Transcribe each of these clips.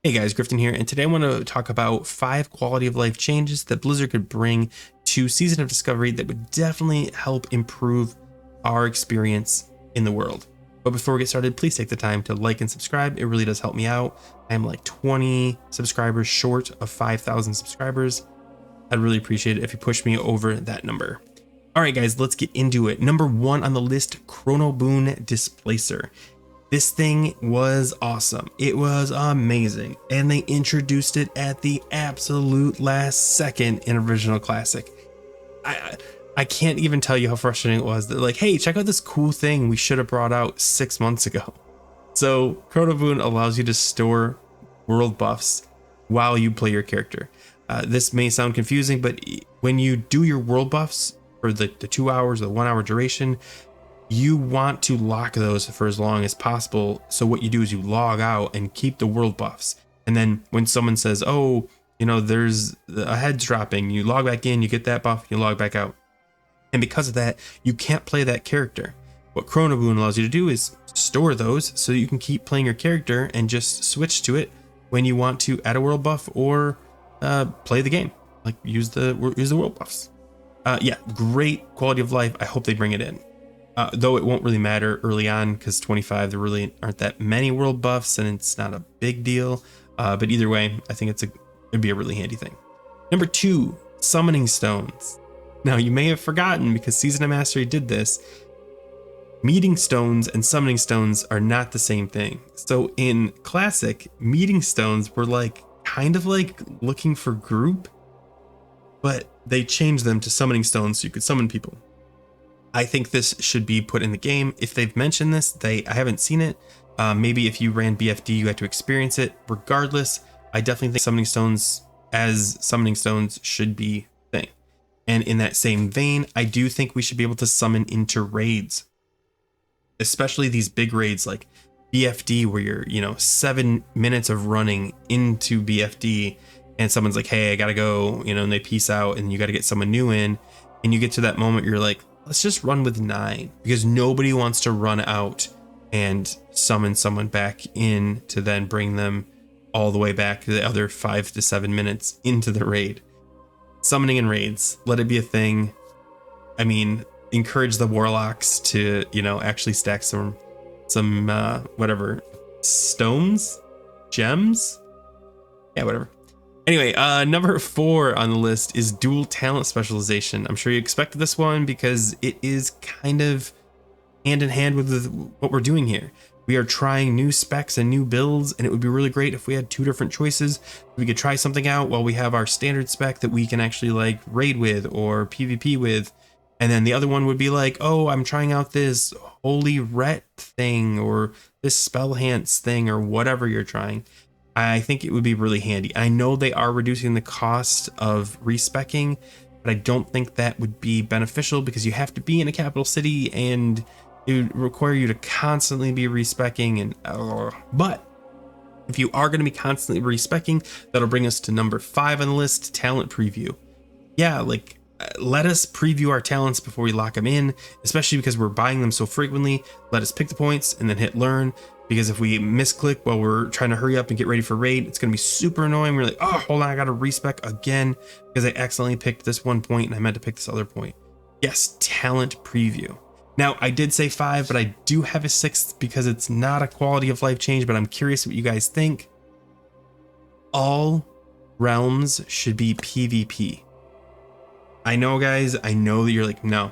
Hey guys, Griffin here, and today I want to talk about 5 quality of life changes that Blizzard could bring to Season of Discovery that would definitely help improve our experience in the world. But before we get started, please take the time to like and subscribe. It really does help me out. I'm like 20 subscribers short of 5,000 subscribers. I'd really appreciate it if you push me over that number. All right, guys, let's get into it. Number 1 on the list, Chrono Boon Displacer. This thing was awesome. It was amazing. And they introduced it at the absolute last second in Original Classic. I can't even tell you how frustrating it was. They're like, hey, check out this cool thing we should have brought out 6 months ago. So Chrono Boon allows you to store world buffs while you play your character. This may sound confusing, but when you do your world buffs for the 2 hours or the 1 hour duration, you want to lock those for as long as possible. So what you do is you log out and keep the world buffs. And then when someone says, oh, you know, there's a head's dropping, you log back in, you get that buff, you log back out. And because of that, you can't play that character. What Chrono Boon allows you to do is store those so you can keep playing your character and just switch to it when you want to add a world buff or play the game, like use the world buffs. Yeah, great quality of life. I hope they bring it in. Though it won't really matter early on because 25, there really aren't that many world buffs and it's not a big deal. But either way, I think it'd be a really handy thing. Number 2, summoning stones. Now you may have forgotten because Season of Mastery did this. Meeting stones and summoning stones are not the same thing. So in Classic, meeting stones were like kind of like looking for group, but they changed them to summoning stones so you could summon people. I think this should be put in the game. If they've mentioned this, I haven't seen it. Maybe if you ran BFD, you had to experience it. Regardless, I definitely think summoning stones should be a thing. And in that same vein, I do think we should be able to summon into raids, especially these big raids like BFD, where you're 7 minutes of running into BFD, and someone's like, "Hey, I gotta go," and they peace out, and you got to get someone new in, and you get to that moment, you're like, let's just run with 9 because nobody wants to run out and summon someone back in to then bring them all the way back to the other 5 to 7 minutes into the raid. Summoning in raids, let it be a thing. I mean, encourage the warlocks to, actually stack some whatever, stones, gems. Yeah, whatever. Anyway, number 4 on the list is dual talent specialization. I'm sure you expected this one because it is kind of hand in hand with what we're doing here. We are trying new specs and new builds, and it would be really great if we had 2 different choices. We could try something out while we have our standard spec that we can actually like raid with or PvP with. And then the other one would be like, oh, I'm trying out this holy ret thing or this spell hance thing or whatever you're trying. I think it would be really handy. I know they are reducing the cost of respecking, but I don't think that would be beneficial because you have to be in a capital city and it would require you to constantly be respecking. But if you are going to be constantly respecking, that'll bring us to number 5 on the list, talent preview. Yeah, let us preview our talents before we lock them in, especially because we're buying them so frequently. Let us pick the points and then hit learn. Because if we misclick while we're trying to hurry up and get ready for raid, it's going to be super annoying. We're like, oh, hold on, I got to respec again because I accidentally picked this one point and I meant to pick this other point. Yes, talent preview. Now, I did say 5, but I do have a 6th because it's not a quality of life change, but I'm curious what you guys think. All realms should be PvP. I know, guys, I know that you're like, no.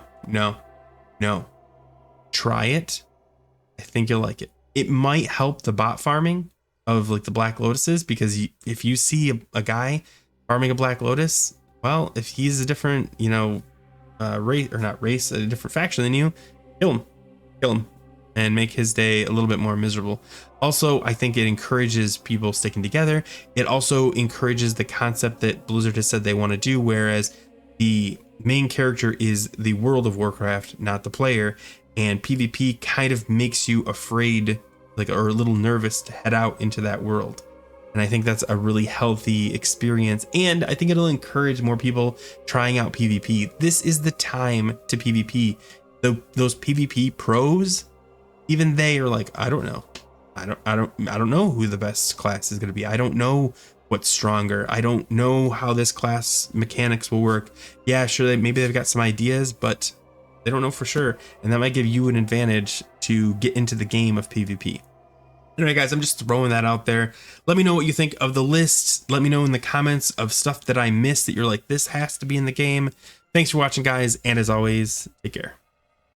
Try it. I think you'll like it. It might help the bot farming of like the Black Lotuses because if you see a guy farming a Black Lotus, well, if he's a different, race or not race, a different faction than you, kill him and make his day a little bit more miserable. Also, I think it encourages people sticking together. It also encourages the concept that Blizzard has said they want to do, whereas the main character is the World of Warcraft, not the player. And PvP kind of makes you afraid, or a little nervous to head out into that world. And I think that's a really healthy experience. And I think it'll encourage more people trying out PvP. This is the time to PvP. Those PvP pros, even they are like, I don't know. I don't know who the best class is going to be. I don't know what's stronger. I don't know how this class mechanics will work. Yeah, sure, maybe they've got some ideas, but they don't know for sure. And that might give you an advantage to get into the game of PvP. Anyway, guys, I'm just throwing that out there. Let me know what you think of the list. Let me know in the comments of stuff that I missed that you're like, this has to be in the game. Thanks for watching, guys. And as always, take care.